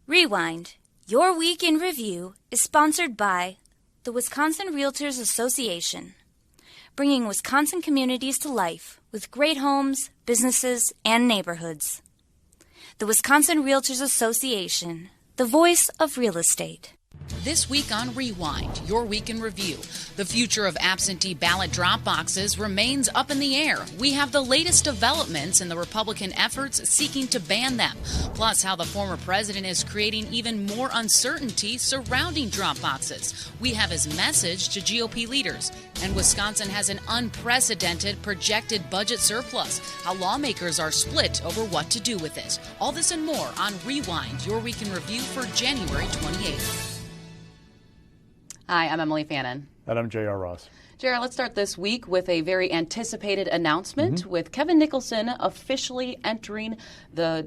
Rewind, Your Week in Review is sponsored by the Wisconsin Realtors Association, bringing Wisconsin communities to life with great homes, businesses, and neighborhoods. The Wisconsin Realtors Association, the voice of real estate. This week on Rewind, Your Week in Review, the future of absentee ballot drop boxes remains up in the air. We have the latest developments in the Republican efforts seeking to ban them, plus how the former president is creating even more uncertainty surrounding drop boxes. We have his message to GOP leaders. And Wisconsin has an unprecedented projected budget surplus, how lawmakers are split over what to do with it. All this and more on Rewind, Your Week in Review for January 28th. Hi, I'm Emilee Fannon. And I'm J.R. Ross. J.R., let's start this week with a very anticipated announcement with Kevin Nicholson officially entering the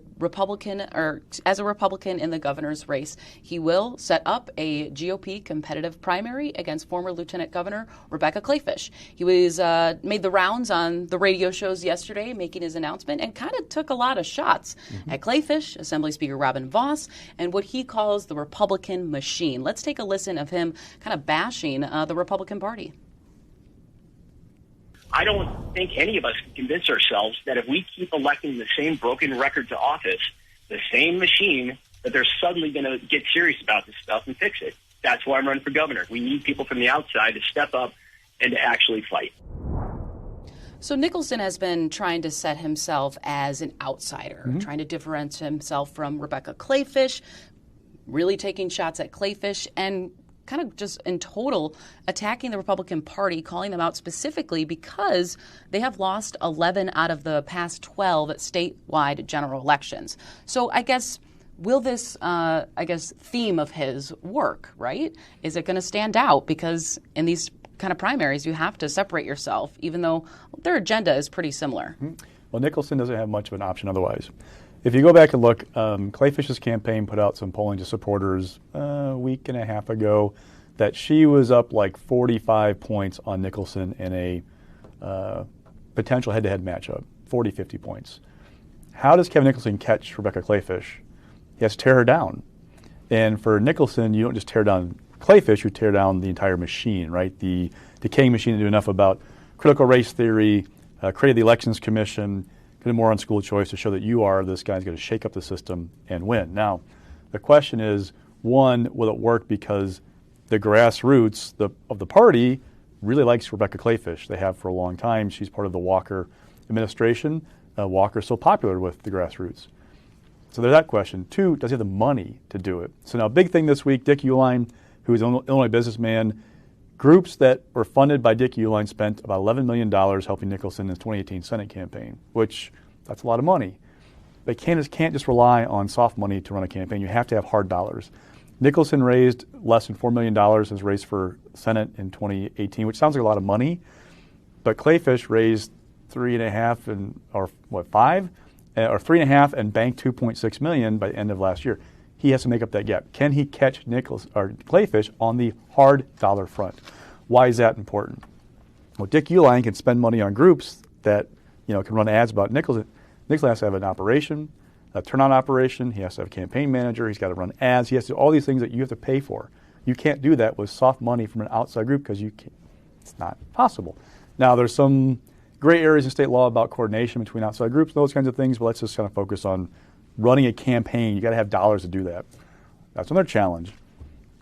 as a Republican in the governor's race. He will set up a GOP competitive primary against former Lieutenant Governor Rebecca Clayfish. He was made the rounds on the radio shows yesterday making his announcement and kind of took a lot of shots at Clayfish, Assembly Speaker Robin Vos, and what he calls the Republican machine. Let's take a listen of him kind of bashing the Republican Party. I don't think any of us can convince ourselves that if we keep electing the same broken record to office, the same machine, that they're suddenly going to get serious about this stuff and fix it. That's why I'm running for governor. We need people from the outside to step up and to actually fight. So Nicholson has been trying to set himself as an outsider, trying to differentiate himself from Rebecca Clayfish, really taking shots at Clayfish and kind of just in total attacking the Republican Party, calling them out specifically because they have lost 11 out of the past 12 statewide general elections. So I guess, will this, theme of his work, right? Is it going to stand out? Because in these kind of primaries, you have to separate yourself, even though their agenda is pretty similar. Well, Nicholson doesn't have much of an option otherwise. If you go back and look, Clayfish's campaign put out some polling to supporters a week and a half ago that she was up like 45 points on Nicholson in a potential head-to-head matchup, 40, 50 points. How does Kevin Nicholson catch Rebecca Clayfish? He has to tear her down. And for Nicholson, you don't just tear down Clayfish, you tear down the entire machine, right? The decaying machine to do enough about critical race theory, created the Elections Commission, put more on school choice to show that you are this guy's going to shake up the system and win. Now, the question is, one, will it work because the grassroots of the party really likes Rebecca Clayfish. They have for a long time. She's part of the Walker administration. Walker's so popular with the grassroots. So there's that question. Two, does he have the money to do it? So now, big thing this week, Dick Uihlein, who is an Illinois businessman, groups that were funded by Dick Uihlein spent about $11 million helping Nicholson in his 2018 Senate campaign, which that's a lot of money. They can't just rely on soft money to run a campaign. You have to have hard dollars. Nicholson raised less than $4 million in his race for Senate in 2018, which sounds like a lot of money, but Clayfish raised $3.5 and banked $2.6 million by the end of last year. He has to make up that gap. Can he catch Clayfish on the hard dollar front? Why is that important? Well, Dick Uihlein can spend money on groups that can run ads about Nicholson. Nicholson has to have an operation, a turnout operation. He has to have a campaign manager. He's got to run ads. He has to do all these things that you have to pay for. You can't do that with soft money from an outside group because it's not possible. Now, there's some gray areas in state law about coordination between outside groups, those kinds of things, but let's just kind of focus on running a campaign. You got to have dollars to do that. That's another challenge.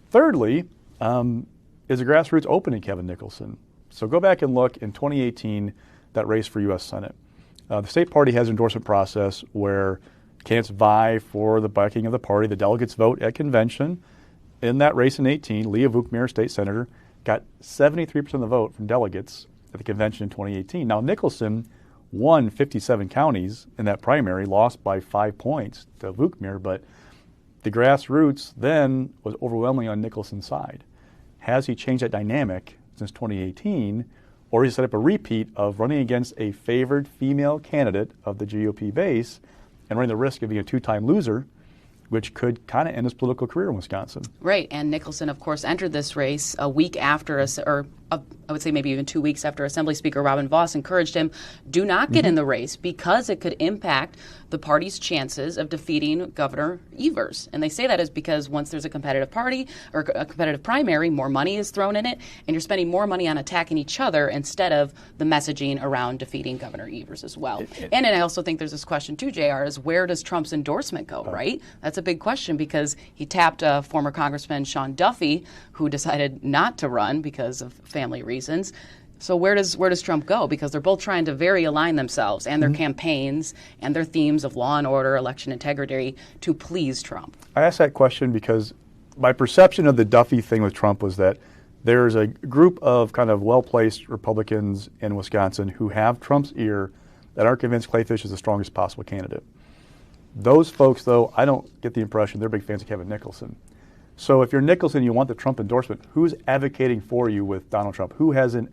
Thirdly, is the grassroots open to Kevin Nicholson? So go back and look in 2018, that race for U.S. Senate. The state party has an endorsement process where candidates vie for the backing of the party. The delegates vote at convention. In that race in 18, Leah Vukmir, state senator, got 73% of the vote from delegates at the convention in 2018. Now, Nicholson won 57 counties in that primary, lost by 5 points to Vukmir, but the grassroots then was overwhelmingly on Nicholson's side. Has he changed that dynamic since 2018, or has he set up a repeat of running against a favored female candidate of the GOP base and running the risk of being a two-time loser, which could kind of end his political career in Wisconsin? Right, and Nicholson, of course, entered this race a week after, or I would say maybe even 2 weeks after Assembly Speaker Robin Vos encouraged him, do not get in the race because it could impact the party's chances of defeating Governor Evers. And they say that is because once there's a competitive party or a competitive primary, more money is thrown in it, and you're spending more money on attacking each other instead of the messaging around defeating Governor Evers as well. And I also think there's this question too, JR, is where does Trump's endorsement go, right? That's a big question because he tapped former Congressman Sean Duffy, who decided not to run because of family reasons. So where does Trump go? Because they're both trying to very align themselves and their campaigns and their themes of law and order, election integrity to please Trump. I asked that question because my perception of the Duffy thing with Trump was that there's a group of kind of well-placed Republicans in Wisconsin who have Trump's ear that aren't convinced Clayfish is the strongest possible candidate. Those folks, though, I don't get the impression they're big fans of Kevin Nicholson. So if you're Nicholson and you want the Trump endorsement, who's advocating for you with Donald Trump? Who has an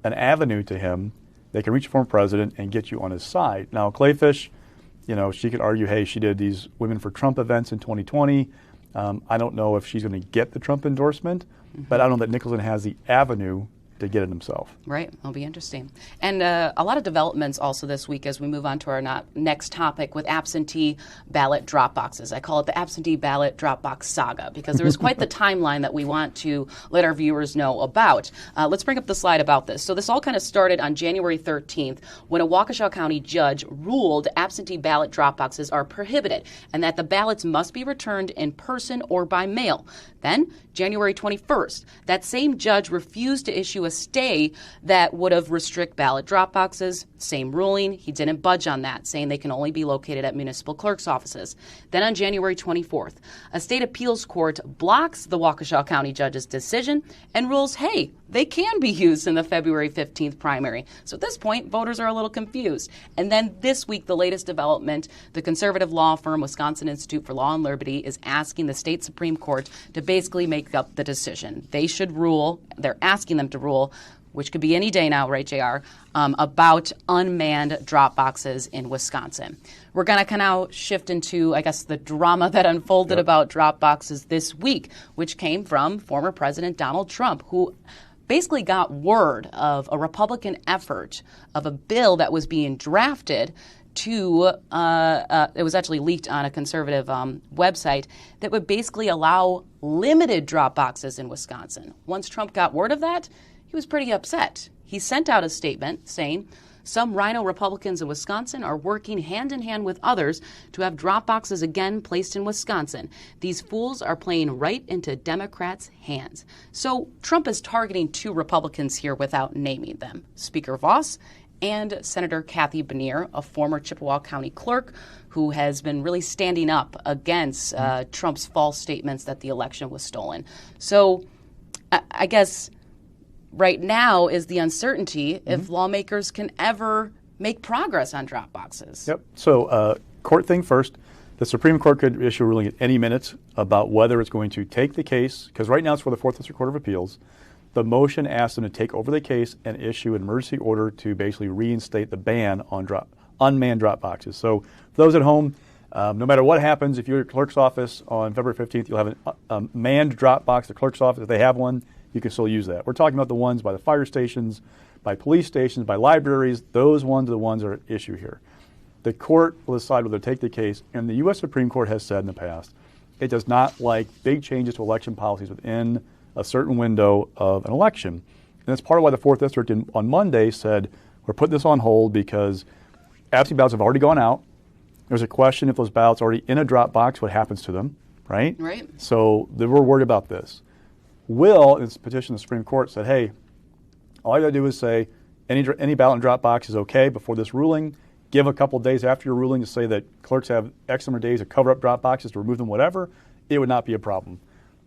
avenue to him that can reach a former president and get you on his side? Now, Clayfish, she could argue, hey, she did these Women for Trump events in 2020. I don't know if she's going to get the Trump endorsement, but I don't know that Nicholson has the avenue to get it himself. Right. It'll be interesting. And a lot of developments also this week as we move on to our next topic with absentee ballot drop boxes. I call it the absentee ballot drop box saga because there was quite the timeline that we want to let our viewers know about. Let's bring up the slide about this. So this all kind of started on January 13th when a Waukesha County judge ruled absentee ballot drop boxes are prohibited and that the ballots must be returned in person or by mail. Then, January 21st, that same judge refused to issue a stay that would have restrict ballot drop boxes. Same ruling. He didn't budge on that, saying they can only be located at municipal clerk's offices. Then on January 24th, a state appeals court blocks the Waukesha County judge's decision and rules, hey, they can be used in the February 15th primary. So at this point, voters are a little confused. And then this week, the latest development, the conservative law firm Wisconsin Institute for Law and Liberty is asking the state Supreme Court to basically make up the decision. They should rule, they're asking them to rule, which could be any day now, right, JR, about unmanned drop boxes in Wisconsin. We're going to now shift into, I guess, the drama that unfolded about drop boxes this week, which came from former President Donald Trump, who basically got word of a Republican effort of a bill that was being drafted to, it was actually leaked on a conservative website, that would basically allow limited drop boxes in Wisconsin. Once Trump got word of that, he was pretty upset. He sent out a statement saying, some Rhino Republicans in Wisconsin are working hand in hand with others to have drop boxes again placed in Wisconsin. These fools are playing right into Democrats' hands. So Trump is targeting two Republicans here without naming them, Speaker Vos and Senator Kathy Beshear, a former Chippewa County clerk who has been really standing up against Trump's false statements that the election was stolen. So I guess right now is the uncertainty if lawmakers can ever make progress on drop boxes. Yep. So court thing first. The Supreme Court could issue a ruling at any minute about whether it's going to take the case, because right now it's for the Fourth District Court of Appeals. The motion asks them to take over the case and issue an emergency order to basically reinstate the ban on unmanned drop boxes. So for those at home, no matter what happens, if you're at clerk's office on February 15th, you'll have a manned drop box at the clerk's office. If they have one, you can still use that. We're talking about the ones by the fire stations, by police stations, by libraries. Those ones are the ones that are at issue here. The court will decide whether to take the case, and the U.S. Supreme Court has said in the past it does not like big changes to election policies within a certain window of an election. And that's part of why the 4th District on Monday said, we're putting this on hold because absentee ballots have already gone out. There's a question if those ballots are already in a drop box, what happens to them, right? Right. So they were worried about this. Will, in its petition to the Supreme Court, said, hey, all you got to do is say any ballot in drop box is okay before this ruling. Give a couple days after your ruling to say that clerks have X number of days to cover up drop boxes, to remove them, whatever. It would not be a problem.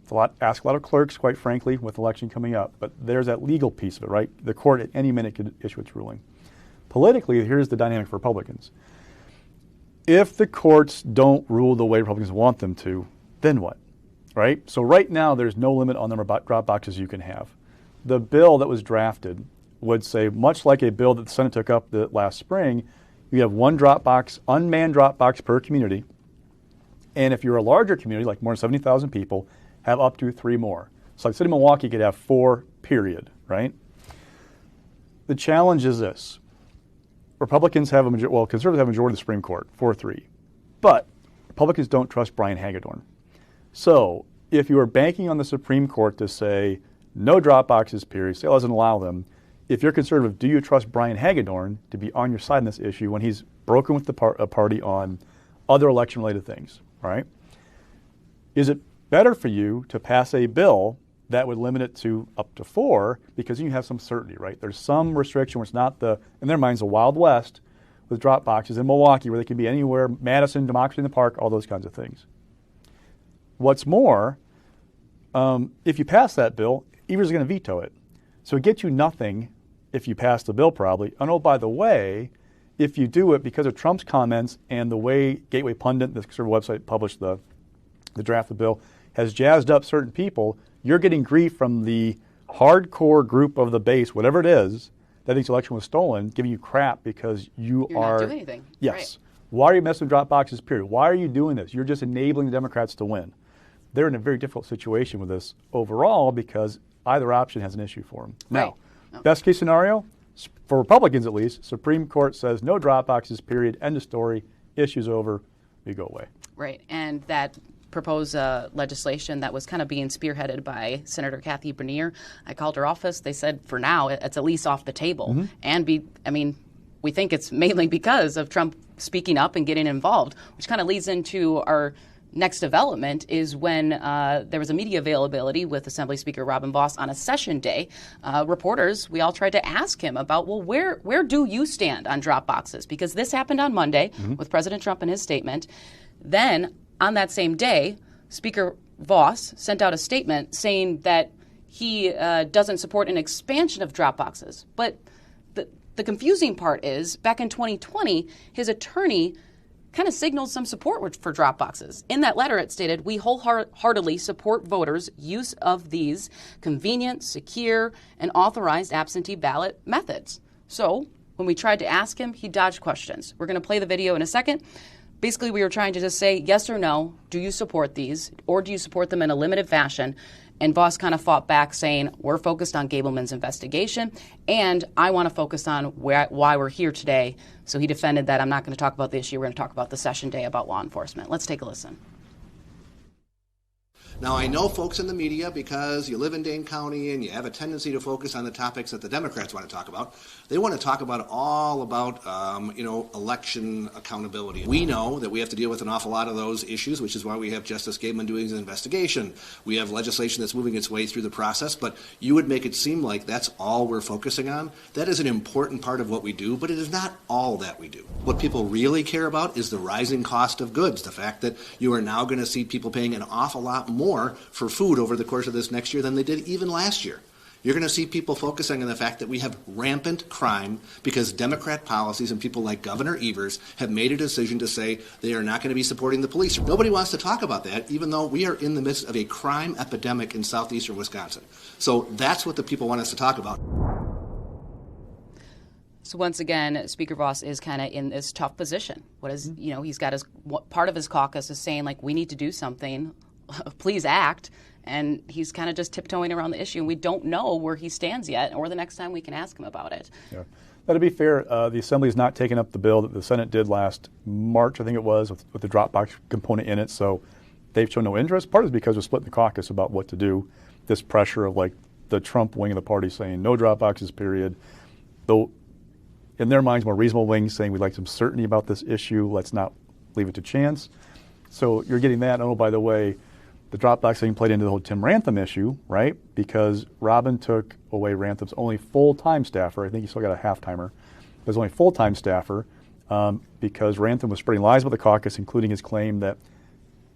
It's ask a lot of clerks, quite frankly, with election coming up. But there's that legal piece of it, right? The court at any minute could issue its ruling. Politically, here's the dynamic for Republicans. If the courts don't rule the way Republicans want them to, then what? Right? So right now, there's no limit on the number of drop boxes you can have. The bill that was drafted would say, much like a bill that the Senate took up last spring, you have one drop box, unmanned drop box per community. And if you're a larger community, like more than 70,000 people, have up to 3 more. So like the city of Milwaukee could have 4, period. right? The challenge is this. Republicans have conservatives have a majority of the Supreme Court, 4-3. But Republicans don't trust Brian Hagedorn. So if you are banking on the Supreme Court to say no drop boxes, period, say it doesn't allow them, if you're conservative, do you trust Brian Hagedorn to be on your side in this issue when he's broken with the party on other election-related things, right? Is it better for you to pass a bill that would limit it to up to 4 because you have some certainty, right? There's some restriction where it's not in their minds, the Wild West with drop boxes in Milwaukee where they can be anywhere, Madison, Democracy in the Park, all those kinds of things. What's more, if you pass that bill, Evers is going to veto it. So it gets you nothing if you pass the bill probably. And oh, by the way, if you do it because of Trump's comments and the way Gateway Pundit, the conservative website, published the draft of the bill, has jazzed up certain people, you're getting grief from the hardcore group of the base, whatever it is, that thinks the election was stolen, giving you crap because you're not doing anything. Yes. Right. Why are you messing with drop boxes, period? Why are you doing this? You're just enabling the Democrats to win. They're in a very difficult situation with this overall because either option has an issue for them. Right. Now, best case scenario, for Republicans at least, Supreme Court says no drop boxes, period, end of story, issue's over, we go away. Right, and that proposed legislation that was kind of being spearheaded by Senator Kathy Bernier. I called her office. They said for now it's at least off the table. Mm-hmm. And we think it's mainly because of Trump speaking up and getting involved, which kind of leads into our next development is when there was a media availability with Assembly Speaker Robin Vos on a session day. Reporters, we all tried to ask him about, well, where do you stand on drop boxes? Because this happened on Monday with President Trump and his statement. Then on that same day, Speaker Vos sent out a statement saying that he doesn't support an expansion of drop boxes. But the confusing part is, back in 2020, his attorney kind of signaled some support for drop boxes. In that letter, it stated, "We wholeheartedly support voters' use of these convenient, secure, and authorized absentee ballot methods." So when we tried to ask him, he dodged questions. We're going to play the video in a second. Basically, we were trying to just say yes or no, do you support these, or do you support them in a limited fashion? And Vos kind of fought back saying, we're focused on Gableman's investigation, and I want to focus on why we're here today. So he defended that I'm not going to talk about the issue. We're going to talk about the session day about law enforcement. Let's take a listen. Now, I know folks in the media, because you live in Dane County and you have a tendency to focus on the topics that the Democrats want to talk about, they want to talk about all about, election accountability. We know that we have to deal with an awful lot of those issues, which is why we have Justice Gateman doing his investigation. We have legislation that's moving its way through the process, but you would make it seem like that's all we're focusing on. That is an important part of what we do, but it is not all that we do. What people really care about is the rising cost of goods, the fact that you are now going to see people paying an awful lot more for food over the course of this next year than they did even last year. You're going to see people focusing on the fact that we have rampant crime because Democrat policies and people like Governor Evers have made a decision to say they are not going to be supporting the police. Nobody wants to talk about that, even though we are in the midst of a crime epidemic in southeastern Wisconsin. So that's what the people want us to talk about. So once again, Speaker Vos is kind of in this tough position. He's got part of his caucus is saying, like, we need to do something. Please act. And he's kind of just tiptoeing around the issue, and we don't know where he stands yet or the next time we can ask him about it. Yeah. Now, to be fair, the Assembly has not taken up the bill that the Senate did last March, I think it was, with the Dropbox component in it, so they've shown no interest. Part is because we're splitting the caucus about what to do. This pressure of, like, the Trump wing of the party saying no Dropboxes, period. Though, in their minds, more reasonable wings saying we'd like some certainty about this issue, let's not leave it to chance. So you're getting that. Oh, by the way, the Dropbox thing played into the whole Tim Rantham issue, right? Because Robin took away Rantham's only full-time staffer. I think he still got a half-timer. His only full-time staffer because Rantham was spreading lies about the caucus, including his claim that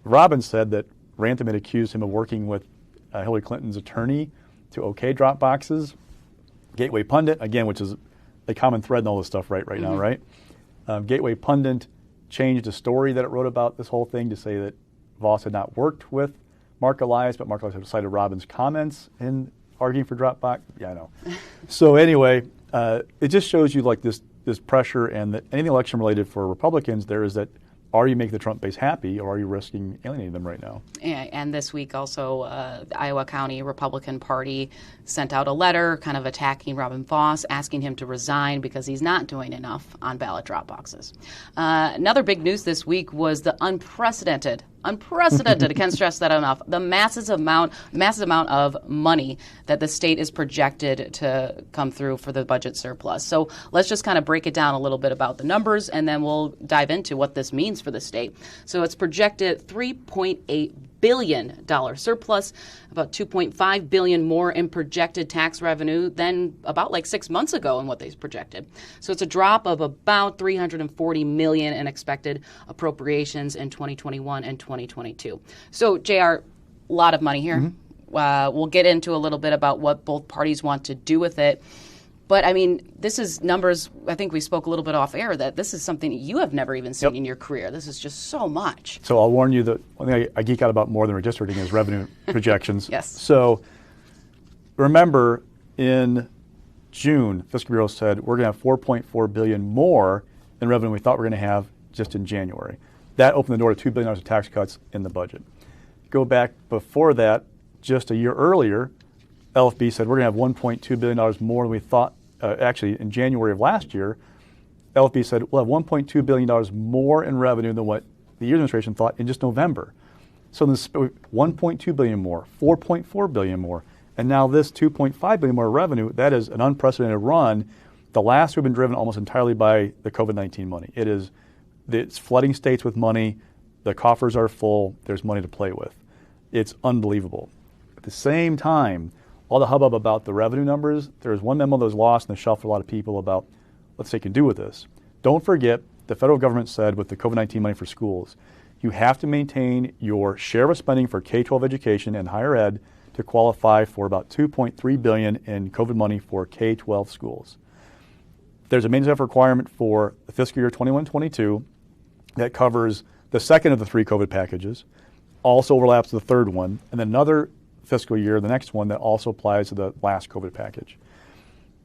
Robin said that Rantham had accused him of working with Hillary Clinton's attorney to okay Dropboxes. Gateway Pundit, again, which is a common thread in all this stuff right now, right? Gateway Pundit changed a story that it wrote about this whole thing to say that Vos had not worked with Mark Elias, but Mark Elias had cited Robin's comments in arguing for Dropbox. Yeah, I know. So anyway, it just shows you like this pressure, and that anything election related for Republicans, there is that are you making the Trump base happy, or are you risking alienating them right now? And this week also, the Iowa County Republican Party sent out a letter kind of attacking Robin Vos, asking him to resign because he's not doing enough on ballot drop boxes. Another big news this week was the unprecedented, I can't stress that enough, the massive amount of money that the state is projected to come through for the budget surplus. So let's just kind of break it down a little bit about the numbers, and then we'll dive into what this means for the state. So it's projected $3.8 billion surplus, about $2.5 billion more in projected tax revenue than about like 6 months ago in what they projected. So it's a drop of about $340 million in expected appropriations in 2021 and 2022. So, JR, a lot of money here. We'll get into a little bit about what both parties want to do with it. But, I mean, this is numbers, I think we spoke a little bit off air, that this is something you have never even seen in your career. This is just so much. So I'll warn you that one thing I geek out about more than redistricting is revenue projections. Yes. So remember, in June, Fiscal Bureau said we're going to have $4.4 billion more in revenue we thought we were going to have just in January. That opened the door to $2 billion of tax cuts in the budget. Go back before that, just a year earlier, LFB said we're going to have $1.2 billion more than we thought. Actually, in January of last year, LFB said we'll have $1.2 billion more in revenue than what the year administration thought in just November. So this $1.2 billion more, $4.4 billion more, and now this $2.5 billion more revenue. That is an unprecedented run. The last we've been driven almost entirely by the COVID-19 money. It's flooding states with money. The coffers are full. There's money to play with. It's unbelievable. At the same time, all the hubbub about the revenue numbers, there was one memo that was lost in the shelf for a lot of people about what the state can do with this. Don't forget, the federal government said with the COVID-19 money for schools, you have to maintain your share of spending for K-12 education and higher ed to qualify for about $2.3 billion in COVID money for K-12 schools. There's a maintenance effort requirement for the fiscal year 21-22 that covers the second of the three COVID packages, also overlaps the third one, and then another fiscal year, the next one that also applies to the last COVID package.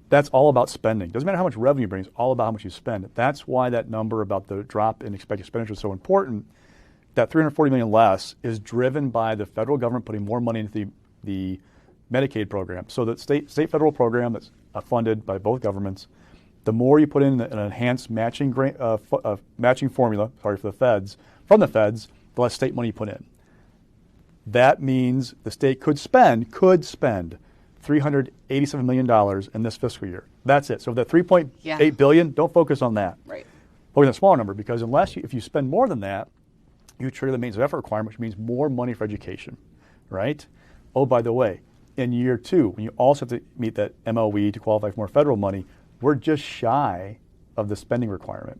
That's all about spending. Doesn't matter how much revenue you bring, it's all about how much you spend. That's why that number about the drop in expected expenditure is so important. That $340 million less is driven by the federal government putting more money into the Medicaid program. So the state-federal program that's funded by both governments, the more you put in an enhanced matching formula, for the feds, from the feds, the less state money you put in. That means the state could spend $387 million in this fiscal year. That's it. So the $3.8 billion, don't focus on that. Right. Focus on a smaller number, because if you spend more than that, you trigger the maintenance effort requirement, which means more money for education, right? Oh, by the way, in year two, when you also have to meet that MOE to qualify for more federal money, we're just shy of the spending requirement.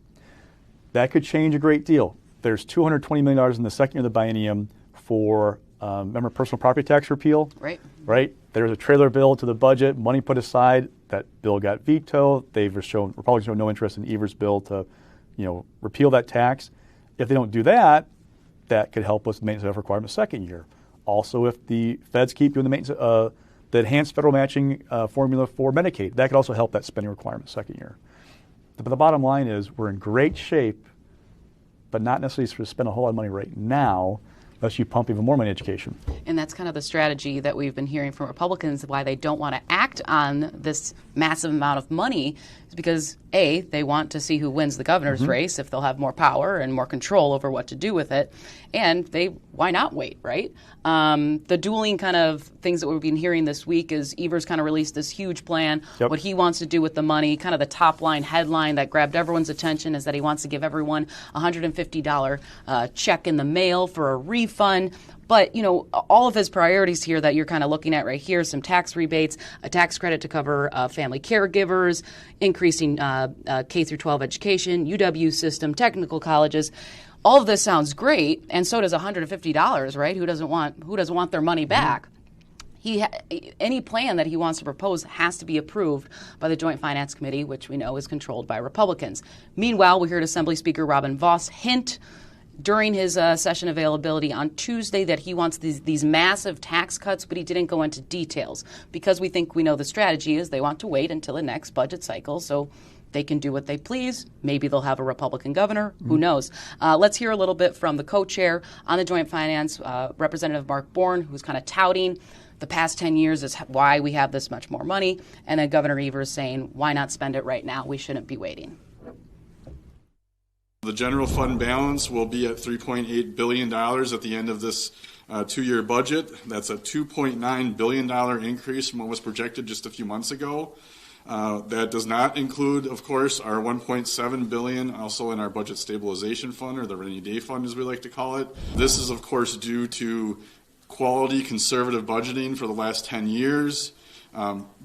That could change a great deal. There's $220 million in the second year of the biennium for remember personal property tax repeal? Right. There's a trailer bill to the budget, money put aside. That bill got vetoed. Republicans shown no interest in Evers' bill to, repeal that tax. If they don't do that, that could help with the maintenance effort requirement second year. Also, if the feds keep doing the enhanced federal matching formula for Medicaid, that could also help that spending requirement second year. But the bottom line is we're in great shape, but not necessarily to spend a whole lot of money right now, unless you pump even more money in education. And that's kind of the strategy that we've been hearing from Republicans, why they don't want to act on this massive amount of money, is because, A, they want to see who wins the governor's race, if they'll have more power and more control over what to do with it. And why not wait, right? The dueling kind of things that we've been hearing this week is Evers kind of released this huge plan, what he wants to do with the money. Kind of the top line headline that grabbed everyone's attention is that he wants to give everyone a $150 check in the mail for a refund. But, all of his priorities here that you're kind of looking at right here, some tax rebates, a tax credit to cover family caregivers, increasing K through 12 education, UW system, technical colleges. All of this sounds great, and so does $150, right? Who doesn't want their money back? Any plan that he wants to propose has to be approved by the Joint Finance Committee, which we know is controlled by Republicans. Meanwhile, we heard Assembly Speaker Robin Vos hint during his session availability on Tuesday that he wants these massive tax cuts, but he didn't go into details because we know the strategy is they want to wait until the next budget cycle so they can do what they please. Maybe they'll have a Republican governor. Who knows? Let's hear a little bit from the co-chair on the Joint Finance, Representative Mark Bourne, who's kind of touting the past 10 years is why we have this much more money. And then Governor Evers saying, why not spend it right now? We shouldn't be waiting. The general fund balance will be at $3.8 billion at the end of this two-year budget. That's a $2.9 billion increase from what was projected just a few months ago. That does not include, of course, our $1.7 billion also in our budget stabilization fund, or the rainy day fund as we like to call it. This is, of course, due to quality conservative budgeting for the last 10 years,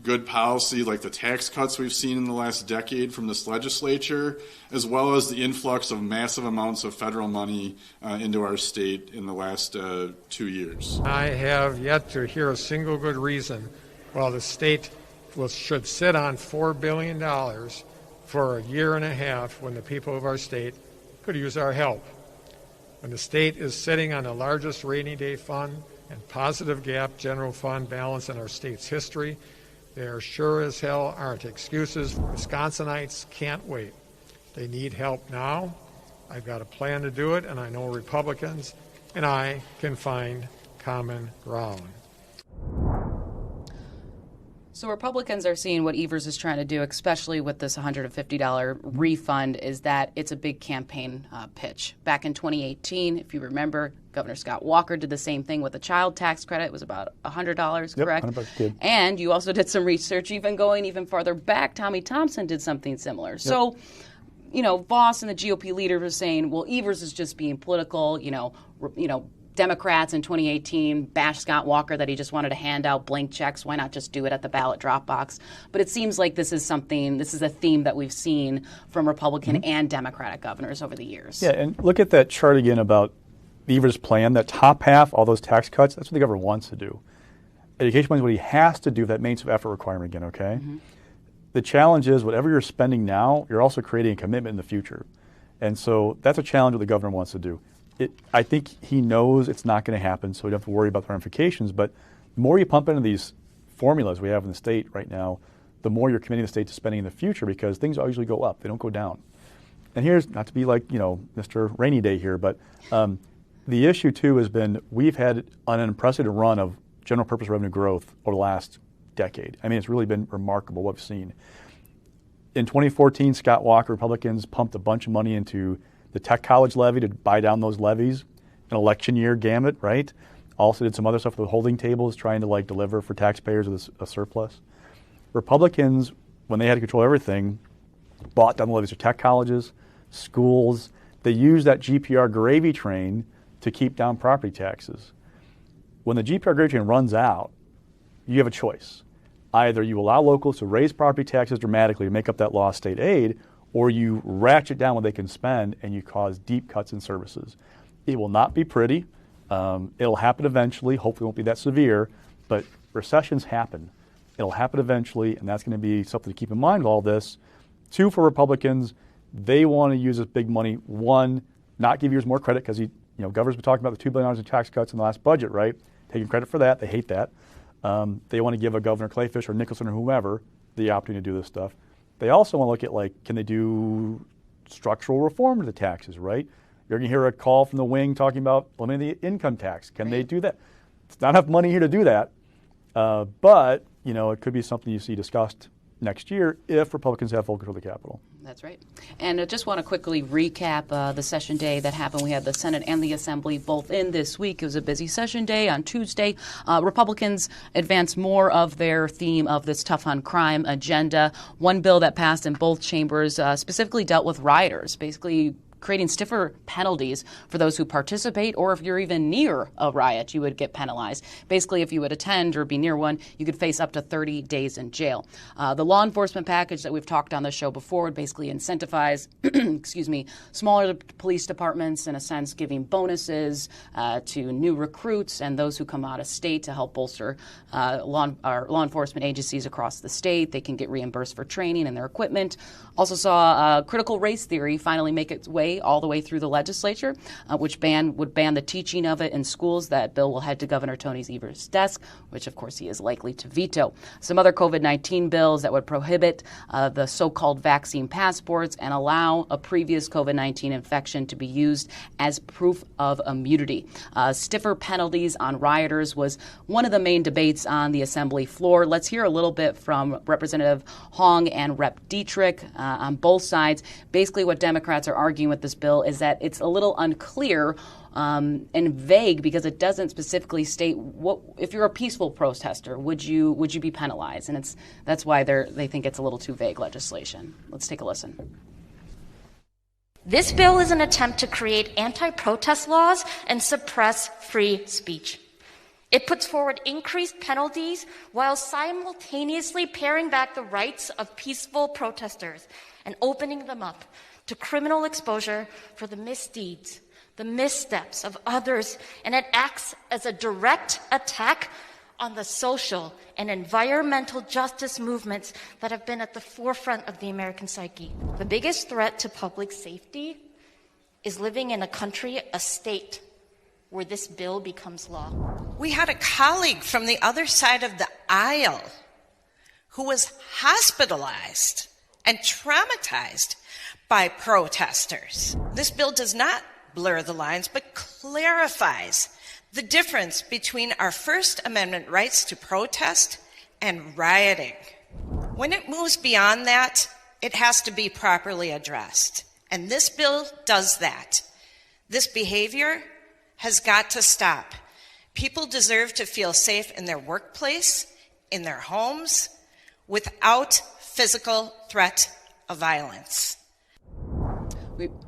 good policy like the tax cuts we've seen in the last decade from this legislature, as well as the influx of massive amounts of federal money into our state in the last 2 years. I have yet to hear a single good reason why the state should sit on $4 billion for a year and a half when the people of our state could use our help. When the state is sitting on the largest rainy day fund and positive gap general fund balance in our state's history, there sure as hell aren't excuses. Wisconsinites can't wait. They need help now. I've got a plan to do it, and I know Republicans and I can find common ground. So Republicans are seeing what Evers is trying to do, especially with this $150 refund, is that it's a big campaign pitch. Back in 2018, if you remember, Governor Scott Walker did the same thing with the child tax credit. It was about $100, correct? $100 a kid. And you also did some research, going even farther back. Tommy Thompson did something similar. Yep. So, Voss and the GOP leader was saying, well, Evers is just being political, Democrats in 2018 bashed Scott Walker that he just wanted to hand out blank checks. Why not just do it at the ballot drop box? But it seems like this is a theme that we've seen from Republican and Democratic governors over the years. Yeah, and look at that chart again about Evers' plan. That top half, all those tax cuts, that's what the governor wants to do. Education money is what he has to do, that maintenance of effort requirement again, okay? The challenge is whatever you're spending now, you're also creating a commitment in the future. And so that's a challenge what the governor wants to do. I think he knows it's not going to happen, so we don't have to worry about the ramifications. But the more you pump into these formulas we have in the state right now, the more you're committing the state to spending in the future, because things usually go up. They don't go down. And here's, not to be like, Mr. Rainy Day here, but the issue, too, has been we've had an unprecedented run of general purpose revenue growth over the last decade. I mean, it's really been remarkable what we've seen. In 2014, Scott Walker, Republicans pumped a bunch of money into the tech college levy to buy down those levies, an election year gamut, right? Also did some other stuff with holding tables, trying to deliver for taxpayers with a surplus. Republicans, when they had to control everything, bought down the levies of tech colleges, schools. They used that GPR gravy train to keep down property taxes. When the GPR gravy train runs out, you have a choice. Either you allow locals to raise property taxes dramatically to make up that lost state aid, or you ratchet down what they can spend and you cause deep cuts in services. It will not be pretty. It'll happen eventually. Hopefully it won't be that severe, but recessions happen. It'll happen eventually, and that's going to be something to keep in mind with all this. Two, for Republicans, they want to use this big money. One, not give yours more credit because governor's been talking about the $2 billion in tax cuts in the last budget, right? Taking credit for that. They hate that. They want to give a Governor Clayfish or Nicholson or whomever the opportunity to do this stuff. They also want to look at, can they do structural reform to the taxes, right? You're going to hear a call from the wing talking about eliminating the income tax. Can they do that? It's not enough money here to do that. But, it could be something you see discussed next year if Republicans have full control of the Capitol. That's right. And I just want to quickly recap the session day that happened. We had the Senate and the Assembly both in this week. It was a busy session day on Tuesday. Republicans advanced more of their theme of this tough on crime agenda. One bill that passed in both chambers specifically dealt with rioters, basically creating stiffer penalties for those who participate, or if you're even near a riot, you would get penalized. Basically, if you would attend or be near one, you could face up to 30 days in jail. The law enforcement package that we've talked on the show before would basically incentivize, smaller police departments, in a sense, giving bonuses to new recruits and those who come out of state to help bolster law enforcement agencies across the state. They can get reimbursed for training and their equipment. Also saw critical race theory finally make its way all the way through the legislature, which would ban the teaching of it in schools. That bill will head to Governor Tony Evers' desk, which of course he is likely to veto. Some other COVID-19 bills that would prohibit the so-called vaccine passports and allow a previous COVID-19 infection to be used as proof of immunity. Stiffer penalties on rioters was one of the main debates on the Assembly floor. Let's hear a little bit from Representative Hong and Rep. Dietrich. On both sides. Basically, what Democrats are arguing with this bill is that it's a little unclear and vague because it doesn't specifically state what if you're a peaceful protester, would you be penalized? And that's why they think it's a little too vague legislation. Let's take a listen. This bill is an attempt to create anti-protest laws and suppress free speech. It puts forward increased penalties while simultaneously paring back the rights of peaceful protesters and opening them up to criminal exposure for the misdeeds, the missteps of others, and it acts as a direct attack on the social and environmental justice movements that have been at the forefront of the American psyche. The biggest threat to public safety is living in a country, a state, where this bill becomes law. We had a colleague from the other side of the aisle who was hospitalized and traumatized by protesters. This bill does not blur the lines, but clarifies the difference between our First Amendment rights to protest and rioting. When it moves beyond that, it has to be properly addressed. And this bill does that. This behavior has got to stop. People deserve to feel safe in their workplace, in their homes, without physical threat of violence.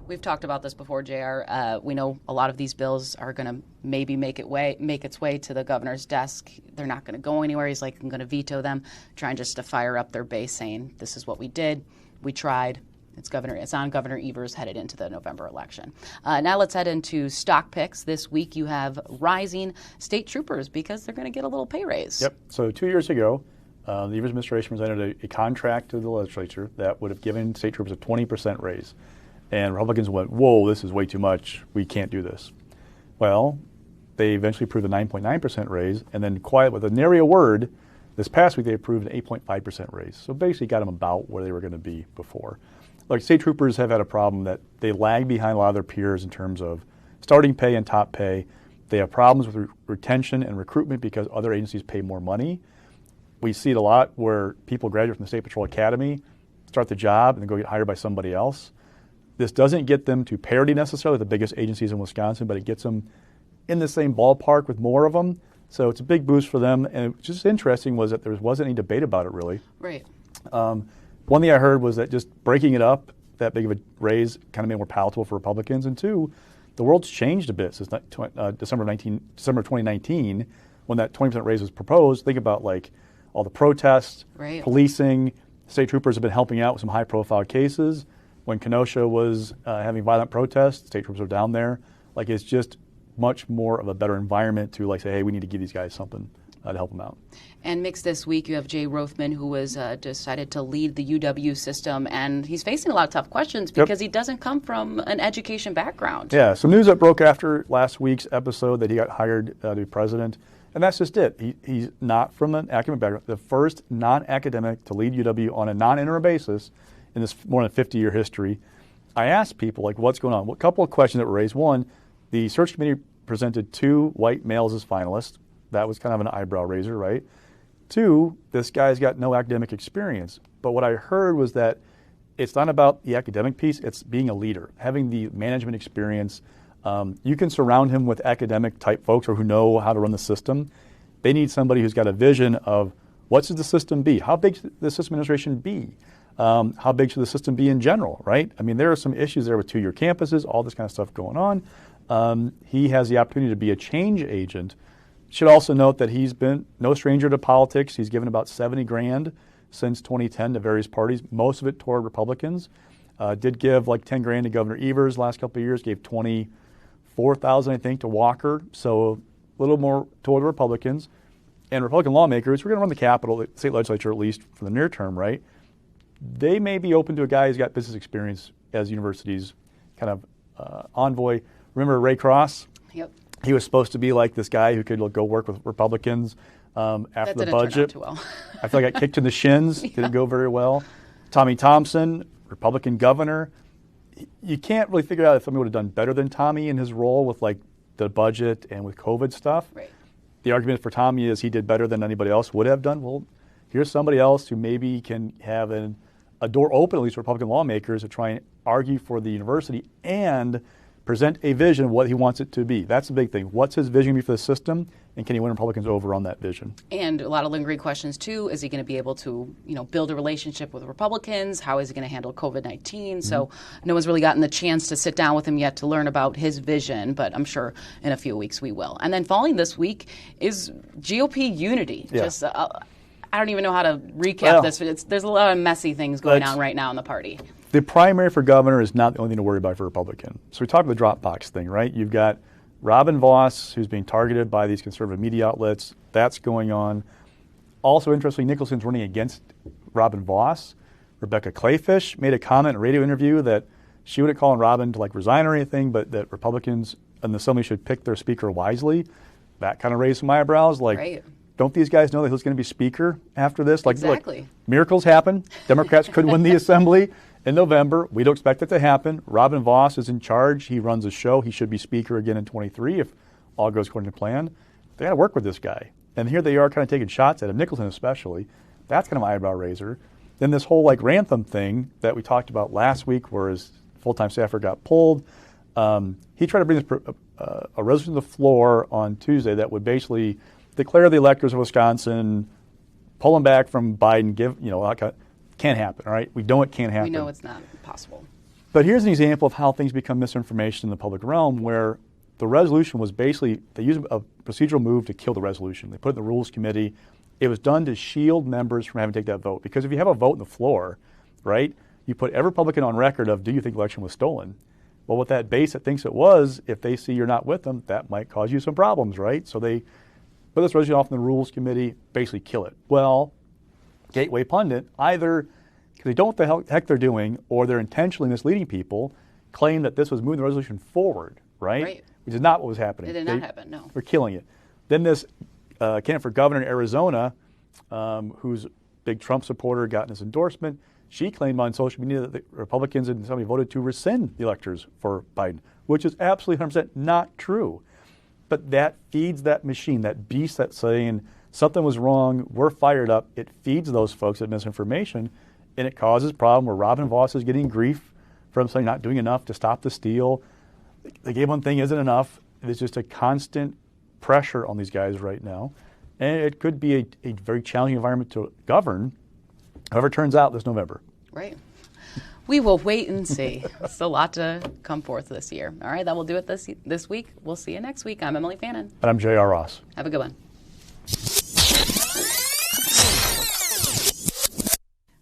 We've talked about this before, JR. We know a lot of these bills are going to maybe make its way to the governor's desk. They're not going to go anywhere. He's like, I'm going to veto them, trying just to fire up their base, saying this is what we did, we tried. It's on Governor Evers headed into the November election. Now let's head into stock picks. This week you have rising state troopers because they're going to get a little pay raise. Yep. So 2 years ago, the Evers administration presented a contract to the legislature that would have given state troopers a 20% raise. And Republicans went, whoa, this is way too much. We can't do this. Well, they eventually approved a 9.9% raise, and then quiet with a nary a word, this past week they approved an 8.5% raise. So basically got them about where they were going to be before. Like, state troopers have had a problem that they lag behind a lot of their peers in terms of starting pay and top pay. They have problems with retention and recruitment because other agencies pay more money. We see it a lot where people graduate from the State Patrol Academy, start the job, and then go get hired by somebody else. This doesn't get them to parity necessarily with the biggest agencies in Wisconsin, but it gets them in the same ballpark with more of them. So it's a big boost for them. And what's just interesting was that there wasn't any debate about it, really. Right. One thing I heard was that just breaking it up, that big of a raise, kind of made it more palatable for Republicans. And two, the world's changed a bit since December of 2019, when that 20% raise was proposed. Think about like all the protests, right, policing. State troopers have been helping out with some high-profile cases. When Kenosha was having violent protests, state troopers were down there. Like, it's just much more of a better environment to like say, hey, we need to give these guys something to help them out. And mixed this week, you have Jay Rothman, who was decided to lead the UW system, and he's facing a lot of tough questions because he doesn't come from an education background. Yeah, some news that broke after last week's episode that he got hired to be president, and that's just it. He's not from an academic background. The first non-academic to lead UW on a non-interim basis in this more than 50-year history. I asked people, like, what's going on? Well, a couple of questions that were raised. One, the search committee presented 2 white males as finalists. That was kind of an eyebrow raiser, right? 2, this guy's got no academic experience. But what I heard was that it's not about the academic piece, it's being a leader, having the management experience. You can surround him with academic type folks or who know how to run the system. They need somebody who's got a vision of what should the system be? How big should the system administration be? How big should the system be in general, right? I mean, there are some issues there with 2-year campuses, all this kind of stuff going on. He has the opportunity to be a change agent. Should also note that he's been no stranger to politics. He's given about $70,000 since 2010 to various parties, most of it toward Republicans. Did give like $10,000 to Governor Evers last couple of years, gave $24,000, I think, to Walker. So a little more toward Republicans. And Republican lawmakers, we're going to run the Capitol, the state legislature at least for the near term, right? they may be open to a guy who's got business experience as university's kind of envoy. Remember Ray Cross? Yep. He was supposed to be like this guy who could go work with Republicans after the budget. Turn out too well. I feel like I got kicked in the shins. Didn't go very well. Tommy Thompson, Republican governor. You can't really figure out if somebody would have done better than Tommy in his role with like the budget and with COVID stuff. Right. The argument for Tommy is he did better than anybody else would have done. Well, here's somebody else who maybe can have a door open, at least for Republican lawmakers, to try and argue for the university and present a vision of what he wants it to be. That's the big thing. What's his vision be for the system, and can he win Republicans over on that vision? And a lot of lingering questions, too. Is he going to be able to, build a relationship with Republicans? How is he going to handle COVID-19? Mm-hmm. So no one's really gotten the chance to sit down with him yet to learn about his vision, but I'm sure in a few weeks we will. And then following this week is GOP unity. Yeah. Just I don't even know how to recap this, but there's a lot of messy things going on right now in the party. The primary for governor is not the only thing to worry about for Republican. So we talked about the Dropbox thing, right? You've got Robin Vos, who's being targeted by these conservative media outlets. That's going on. Also, interestingly, Nicholson's running against Robin Vos. Rebecca Clayfish made a comment in a radio interview that she wouldn't call on Robin to resign or anything, but that Republicans in the Assembly should pick their speaker wisely. That kind of raised some eyebrows. Right. Don't these guys know that who's going to be speaker after this? Exactly. Look, miracles happen. Democrats could win the Assembly in November. We don't expect it to happen. Robin Vos is in charge. He runs a show. He should be speaker again in 23 if all goes according to plan. They got to work with this guy. And here they are kind of taking shots at him, Nicholson especially. That's kind of an eyebrow raiser. Then this whole Rantham thing that we talked about last week where his full-time staffer got pulled. He tried to bring a resolution to the floor on Tuesday that would basically declare the electors of Wisconsin, pull them back from Biden, can't happen, all right? We know it can't happen. We know it's not possible. But here's an example of how things become misinformation in the public realm where the resolution was basically, they used a procedural move to kill the resolution. They put it in the Rules Committee. It was done to shield members from having to take that vote. Because if you have a vote on the floor, right, you put every Republican on record of, do you think the election was stolen? Well, with that base that thinks it was, if they see you're not with them, that might cause you some problems, right? So they put this resolution off in the Rules Committee, basically kill it. Well, Gateway Pundit, either because they don't know what the heck they're doing or they're intentionally misleading people, claim that this was moving the resolution forward, right? Which is not what was happening. It did not happen, no. We're killing it. Then this candidate for governor in Arizona, who's a big Trump supporter, gotten his endorsement, she claimed on social media that the Republicans and somebody voted to rescind the electors for Biden, which is absolutely 100% not true. But that feeds that machine, that beast that's saying something was wrong, we're fired up. It feeds those folks that misinformation, and it causes a problem where Robin Vos is getting grief from saying not doing enough to stop the steal. The gay one thing isn't enough. There's just a constant pressure on these guys right now. And it could be a very challenging environment to govern, however it turns out this November. Right. We will wait and see. It's a lot to come forth this year. All right, that will do it this week. We'll see you next week. I'm Emilee Fannon. And I'm J.R. Ross. Have a good one.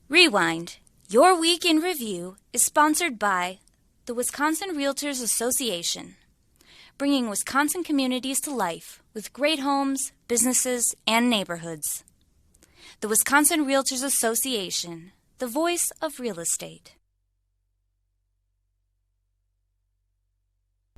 Rewind. Your Week in Review is sponsored by the Wisconsin Realtors Association, bringing Wisconsin communities to life with great homes, businesses, and neighborhoods. The Wisconsin Realtors Association, the voice of real estate.